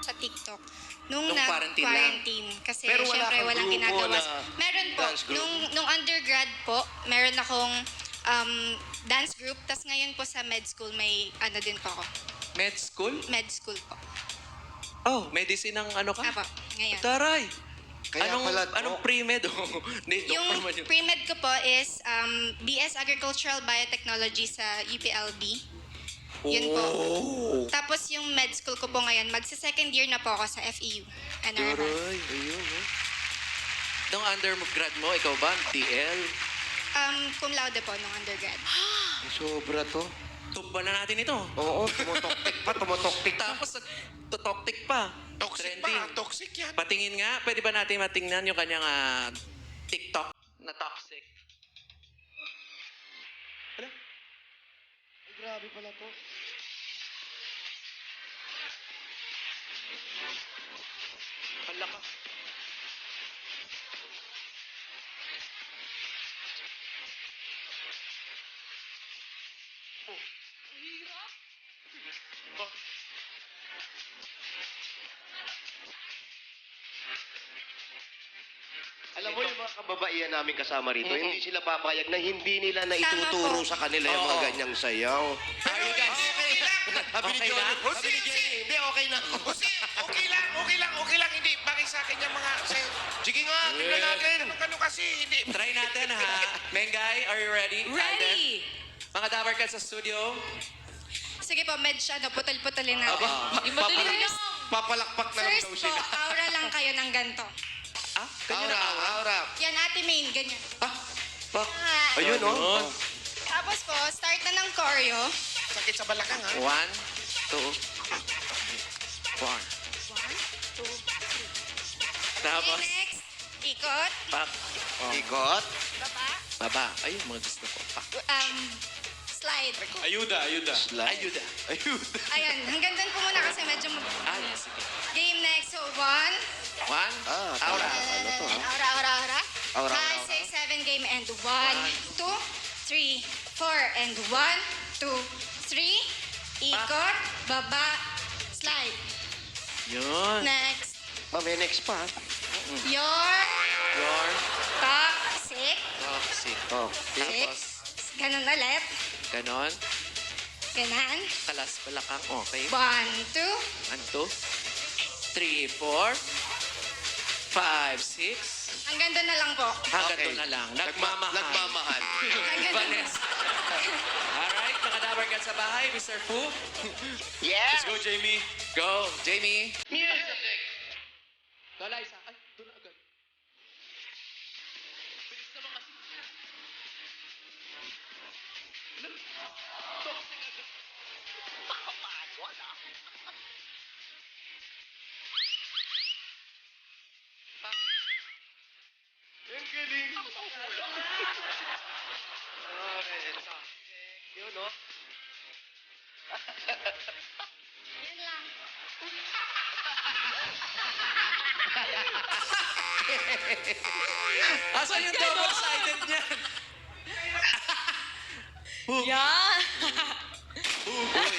sa TikTok. Nung Nung quarantine lang. nag-quarantine. Kasi Pero wala syempre kang walang grupo ginagawa. na Meron po. dance group? Nung undergrad po, meron akong dance group. Tapos ngayon po sa med school, may ano din po ako. Med school? Med school po. Oh, medicine ang ano ka? Apo, ngayon. Taray! Kaya anong, pala, anong pre-med? Hindi, Yung doktor man yun. pre-med ko po is BS Agricultural Biotechnology sa UPLB. Yun po. Oh! Tapos yung med school ko po ngayon, magsa-second year na po ako sa FEU. NRI. Taray! Ayun, oh. Nung undergrad mo, ikaw ba? DL? Cum laude po nung undergrad. Sobra to. Tuba na natin ito. Oo, tumutoktik pa, tumutoktik pa. Tapos, tutoktik pa. Toxic Trending. pa, toxic yan. Patingin nga, pwede ba natin matingnan yung kanyang TikTok na toxic? Hala? Ay, grabe pala to. Hala ka. Alam mo yung mga kababaihan namin kasama rito, hindi sila papayag na hindi nila na ituturo sa kanila yung mga Oo. ganyang sayaw. Are you guys? Okay lang. Sabi ni Okay Johnny, lang? sabi ni Jenny, hindi, okay na ako. Kasi okay lang, okay lang, okay lang. Hindi, bagay sa akin yung mga... Sige nga, tingnan natin. Ganun kasi, hindi. Try natin ha. Mengay, are you ready? Ready! Mga dabar ka sa studio. Sige po, med siya, no? Putal-putalin natin. Yung madali First, Papalakpak na lang First daw po, sila. aura lang kayo ng ganito. ah, ganyan Aura, na aura. aura. Yan, ate main, ganyan. Ah, bak. Ayun, oh. Ayun. Tapos po, start na ng choreo. Sakit sa balakang, ha? 1, 2, 1. One, two, Tapos, okay, next. Ikot. pak. Oh, Ikot. Baba. baba. Ayun, mga gusto ko. Pak. Slide. Ayuda, ayuda. Slide. Ayuda. Ayuda. Ayan, hanggang doon po muna kasi medyo Ah, yes, sige. Game next. So, 1. 1, Ah, aura. Ano to, ha? Aura, aura, aura. Aura, 5, aura. 6, 7, game and 1, 2, 3, 4, and 1, 2, 3. Ikot, baba, slide. Yun. Next. May next pa. Your Your toxic. toxic. Oh. Tapos, Ganun ulit. ganon. Ganan. Kalas balakang. Okay. 1, 2. 1, 2, 3, 4, 5, 6. Hanggang doon na lang po. Hanggang Okay. doon na lang. Nagmamahal. Nagmamahal. Hanggang doon. Vanessa. Alright, mga dabar ka sa bahay, Mr. Fu. Yes! Let's go, Jamie. Go, Jamie. Music! Go, Liza. Ay, doon na agad. Bilis naman kasi. Toxic agad. Ang galing. Okay, yun, no? Yan lang. Asan yung double-sided niyan? Yeah. Uy.